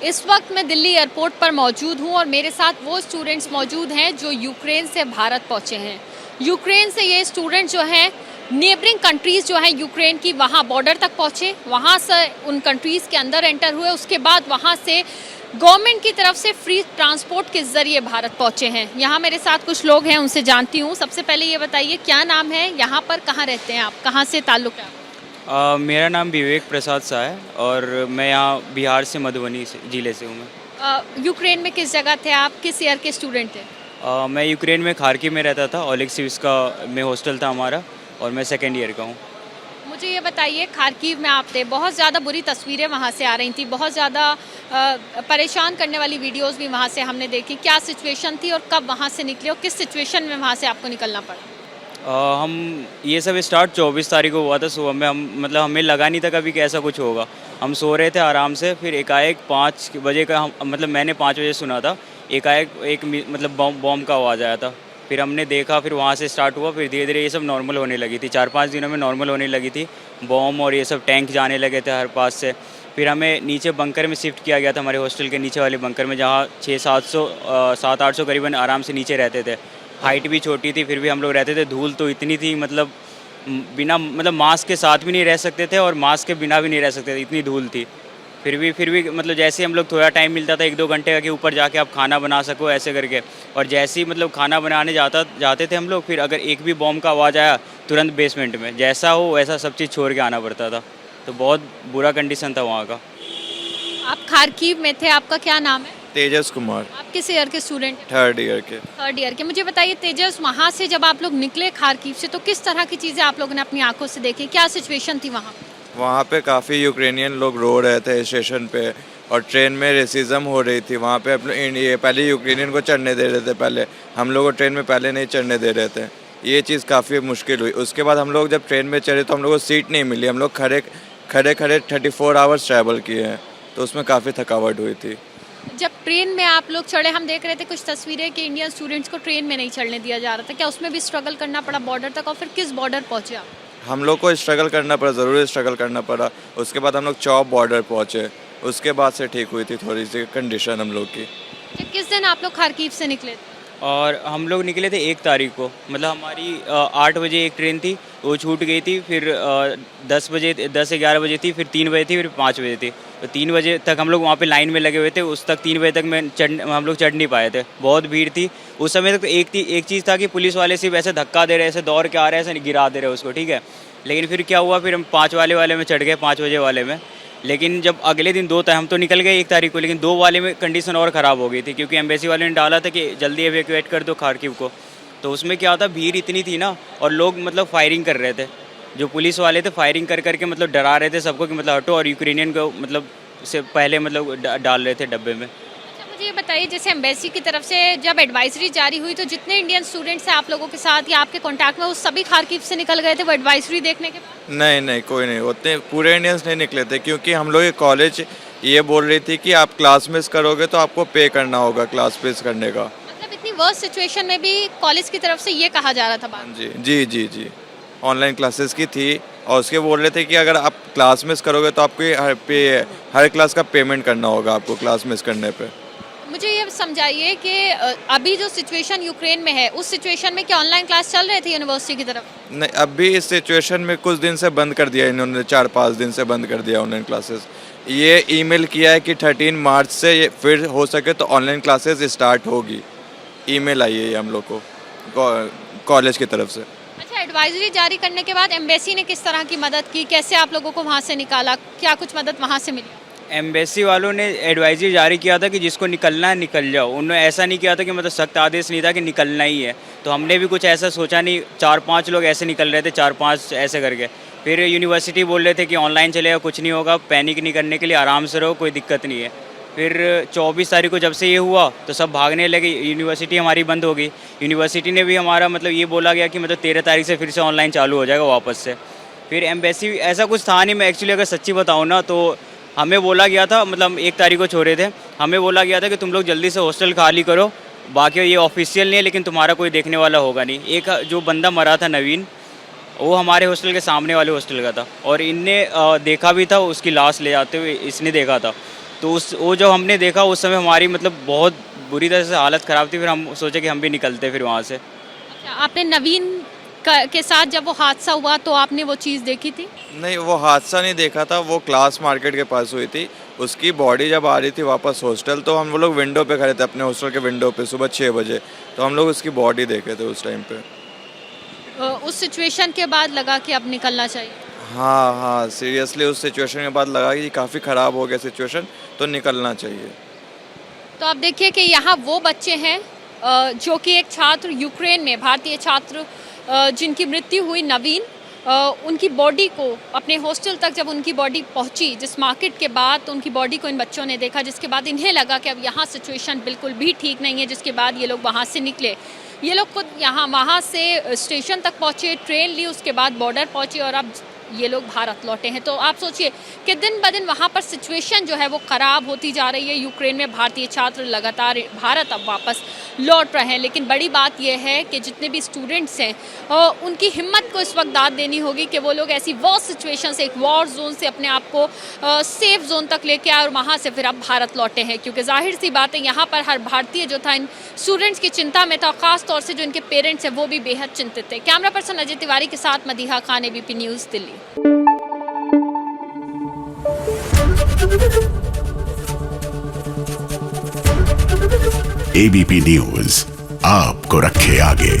इस वक्त मैं दिल्ली एयरपोर्ट पर मौजूद हूं और मेरे साथ वो स्टूडेंट्स मौजूद हैं जो यूक्रेन से भारत पहुंचे हैं। यूक्रेन से ये स्टूडेंट जो हैं नेबरिंग कंट्रीज़ जो है यूक्रेन की, वहाँ बॉर्डर तक पहुँचे, वहाँ से उन कंट्रीज़ के अंदर एंटर हुए, उसके बाद वहाँ से गवर्नमेंट की तरफ से फ्री ट्रांसपोर्ट के ज़रिए भारत पहुँचे हैं। यहाँ मेरे साथ कुछ लोग हैं, उनसे जानती हूँ। सबसे पहले ये बताइए क्या नाम है, यहाँ पर कहाँ रहते हैं आप, कहाँ से ताल्लुक़ है? मेरा नाम विवेक प्रसाद सा है और मैं यहाँ बिहार से मधुबनी से ज़िले से हूँ मैं। यूक्रेन में किस जगह थे आप, किस ईयर के स्टूडेंट थे? मैं यूक्रेन में खार्किव में रहता था, ओलेक्सिवस्का में हॉस्टल था हमारा और मैं सेकेंड ईयर का हूँ। मुझे ये बताइए, खार्किव में आप थे, बहुत ज़्यादा बुरी तस्वीरें वहाँ से आ रही थी, बहुत ज़्यादा परेशान करने वाली वीडियोस भी वहाँ से हमने देखी। क्या सिचुएशन थी और कब वहाँ से निकले और किस सिचुएशन में वहाँ से आपको निकलना पड़ा? हम ये सब स्टार्ट 24 तारीख को हुआ था सुबह में। हमें लगा नहीं था कभी कि ऐसा कुछ होगा। हम सो रहे थे आराम से, फिर एकाएक 5 बजे का मैंने 5 बजे सुना था, एकाएक बॉम्ब का आवाज़ आया था। फिर हमने देखा, फिर वहाँ से स्टार्ट हुआ, फिर धीरे धीरे ये सब नॉर्मल होने लगी थी। 4-5 दिनों में नॉर्मल होने लगी थी। बॉम्ब और ये सब टैंक जाने लगे थे हर पास से। फिर हमें नीचे बंकर में शिफ्ट किया गया था, हमारे हॉस्टल के नीचे वाले बंकर में, जहाँ 700-800 करीबन आराम से नीचे रहते थे। हाइट भी छोटी थी, फिर भी हम लोग रहते थे। धूल तो इतनी थी, बिना मास्क के साथ भी नहीं रह सकते थे और मास्क के बिना भी नहीं रह सकते थे, इतनी धूल थी। फिर भी जैसे ही हम लोग थोड़ा टाइम मिलता था 1-2 घंटे का कि ऊपर जाके आप खाना बना सको ऐसे करके, और जैसे ही खाना बनाने जाते थे हम लोग, फिर अगर एक भी बॉम्ब का आवाज़ आया तुरंत बेसमेंट में, जैसा हो वैसा सब चीज़ छोड़ के आना पड़ता था। तो बहुत बुरा कंडीशन था वहाँ का। आप खार्किव में थे, आपका क्या नाम है? तेजस कुमार। आप किस ईयर के स्टूडेंट? थर्ड ईयर के। थर्ड ईयर के। मुझे बताइए तेजस, वहाँ से जब आप लोग निकले खार्किव से, तो किस तरह की चीज़ें आप लोगों ने अपनी आंखों से देखी, क्या सिचुएशन थी वहाँ? वहाँ पे काफ़ी यूक्रेनियन लोग रो रहे थे स्टेशन पे, और ट्रेन में रेसिज्म हो रही थी। वहाँ पे ये पहले यूक्रेनियन को चढ़ने दे रहे थे, पहले हम लोग को ट्रेन में पहले नहीं चढ़ने दे रहे थे। ये चीज़ काफ़ी मुश्किल हुई। उसके बाद हम लोग जब ट्रेन में चढ़े तो हम लोग को सीट नहीं मिली। हम लोग खड़े 34 आवर्स ट्रैवल किए हैं, तो उसमें काफ़ी थकावट हुई थी। जब ट्रेन में आप लोग चढ़े, हम देख रहे थे कुछ तस्वीरें कि इंडियन स्टूडेंट्स को ट्रेन में नहीं चढ़ने दिया जा रहा था, क्या उसमें भी स्ट्रगल करना पड़ा बॉर्डर तक, और फिर किस बॉर्डर पहुँचे आप? हम लोग को स्ट्रगल करना पड़ा, ज़रूर स्ट्रगल करना पड़ा। उसके बाद हम लोग चौप बॉर्डर पहुँचे, उसके बाद से ठीक हुई थी थोड़ी सी कंडीशन हम लोग की। किस दिन आप लोग खार्किव से निकले थे? और हम लोग निकले थे 1 तारीख को। हमारी 8 बजे एक ट्रेन थी, वो छूट गई थी। फिर 10-11 बजे थी, फिर 3 बजे थी, फिर 5 बजे थी। तो 3 बजे तक हम लोग वहाँ पे लाइन में लगे हुए थे। उस तक 3 बजे तक हम लोग चढ़ नहीं पाए थे, बहुत भीड़ थी उस समय तक। तो एक चीज़ था कि पुलिस वाले सिर्फ ऐसे धक्का दे रहे, ऐसे दौड़ के आ रहे, ऐसे गिरा दे रहे उसको, ठीक है। लेकिन फिर क्या हुआ, फिर हम 5 वाले में चढ़ गए, 5 बजे वाले में। लेकिन जब अगले दिन हम तो निकल गए 1 तारीख को, लेकिन 2 वाले में कंडीशन और ख़राब हो गई थी, क्योंकि एम्बेसी वाले ने डाला था कि जल्दी एवेक्यूएट कर दो खार्किव को। तो उसमें क्या होता, भीड़ इतनी थी ना, और लोग फायरिंग कर रहे थे। जो पुलिस वाले थे फायरिंग कर करके डरा रहे थे सबको कि हटो, और यूक्रेनियन को से पहले डाल रहे थे डब्बे में। अच्छा, मुझे ये बताइए, जैसे एम्बेसी की तरफ से जब एडवाइजरी जारी हुई, तो जितने इंडियन स्टूडेंट्स हैं आप लोगों के साथ या आपके कॉन्टैक्ट में, वो सभी खार्किव से निकल गए थे वो एडवाइजरी देखने के बाद? नहीं, कोई नहीं, उतने पूरे इंडियंस नहीं निकले थे, क्योंकि हम लोग कॉलेज ये बोल रही थी कि आप क्लास मिस करोगे तो आपको पे करना होगा क्लास मिस करने का। इतनी वर्स्ट सिचुएशन में भी कॉलेज की तरफ से ये कहा जा रहा था बात? जी। ऑनलाइन क्लासेस की थी, और उसके बोल रहे थे कि अगर आप क्लास मिस करोगे तो आपको हर क्लास का पेमेंट करना होगा आपको क्लास मिस करने पे। मुझे ये समझाइए कि अभी जो सिचुएशन यूक्रेन में है, उस सिचुएशन में क्या ऑनलाइन क्लास चल रहे थे यूनिवर्सिटी की तरफ? नहीं, अभी इस सिचुएशन में कुछ दिन से बंद कर दिया इन्होंने, 4-5 दिन से बंद कर दिया ऑनलाइन क्लासेस। ये ईमेल किया है कि 13 मार्च से फिर हो सके तो ऑनलाइन क्लासेस स्टार्ट होगी। ईमेल आई है ये हम लोग को कॉलेज की तरफ से। अच्छा, एडवाइजरी जारी करने के बाद एम्बेसी ने किस तरह की मदद की, कैसे आप लोगों को वहाँ से निकाला, क्या कुछ मदद वहाँ से मिली? एम्बेसी वालों ने एडवाइजरी जारी किया था कि जिसको निकलना है निकल जाओ। उन्होंने ऐसा नहीं किया था कि सख्त आदेश नहीं था कि निकलना ही है। तो हमने भी कुछ ऐसा सोचा नहीं। 4-5 लोग ऐसे निकल रहे थे, 4-5 ऐसे करके। फिर यूनिवर्सिटी बोल रहे थे कि ऑनलाइन चलेगा, कुछ नहीं होगा, पैनिक नहीं करने के लिए, आराम से रहो, कोई दिक्कत नहीं है। फिर 24 तारीख को जब से ये हुआ तो सब भागने लगे, यूनिवर्सिटी हमारी बंद हो गई। यूनिवर्सिटी ने भी हमारा ये बोला गया कि 13 तारीख से फिर से ऑनलाइन चालू हो जाएगा वापस से। फिर एम्बेसी ऐसा कुछ था नहीं। मैं एक्चुअली अगर सच्ची बताऊँ ना, तो हमें बोला गया था, 1 तारीख को छोड़े थे, हमें बोला गया था कि तुम लोग जल्दी से हॉस्टल खाली करो, बाकी ये ऑफिशियल नहीं है, लेकिन तुम्हारा कोई देखने वाला होगा नहीं। एक जो बंदा मरा था नवीन, वो हमारे हॉस्टल के सामने वाले हॉस्टल का था, और इनने देखा भी था, उसकी लाश ले जाते हुए इसने देखा था। तो उस वो जब हमने देखा उस समय हमारी मतलब बहुत बुरी तरह से हालत ख़राब थी। फिर हम सोचे कि हम भी निकलते फिर वहाँ से। अच्छा, आपने नवीन के साथ जब वो हादसा हुआ तो आपने वो चीज़ देखी थी? नहीं, वो हादसा नहीं देखा था, वो क्लास मार्केट के पास हुई थी। उसकी बॉडी जब आ रही थी वापस हॉस्टल, तो हम लोग विंडो पे खड़े थे, अपने हॉस्टल के विंडो पे सुबह 6 बजे। तो हम लोग उसकी बॉडी देखे थे उस टाइम पे। उस सिचुएशन के बाद लगा कि अब निकलना चाहिए। हाँ हाँ, सीरियसली उस सिचुएशन के बाद लगा कि काफ़ी ख़राब हो गया सिचुएशन, तो निकलना चाहिए। तो आप देखिए कि यहाँ वो बच्चे हैं जो कि एक छात्र यूक्रेन में, भारतीय छात्र जिनकी मृत्यु हुई, नवीन, उनकी बॉडी को अपने हॉस्टल तक जब उनकी बॉडी पहुंची जिस मार्केट के बाद, तो उनकी बॉडी को इन बच्चों ने देखा, जिसके बाद इन्हें लगा कि अब यहाँ सिचुएशन बिल्कुल भी ठीक नहीं है। जिसके बाद ये लोग वहाँ से निकले। ये लोग खुद यहाँ वहाँ से स्टेशन तक पहुँचे, ट्रेन ली, उसके बाद बॉर्डर पहुँचे और अब ये लोग भारत लौटे हैं। तो आप सोचिए कि दिन ब दिन वहाँ पर सिचुएशन जो है वो ख़राब होती जा रही है। यूक्रेन में भारतीय छात्र लगातार भारत अब वापस लौट रहे हैं। लेकिन बड़ी बात यह है कि जितने भी स्टूडेंट्स हैं उनकी हिम्मत को इस वक्त दाद देनी होगी कि वो लोग ऐसी वॉर सिचुएशन से, एक वॉर जोन से अपने आप को सेफ जोन तक लेके आए और वहाँ से फिर अब भारत लौटे हैं। क्योंकि जाहिर सी बात है यहाँ पर हर भारतीय जो था इन स्टूडेंट्स की चिंता में था, ख़ास तौर से जो इनके पेरेंट्स हैं वो भी बेहद चिंतित थे। कैमरा पर्सन अजय तिवारी के साथ Madiha Khan, ABP news, Delhi. ABP news आपको रखे आगे।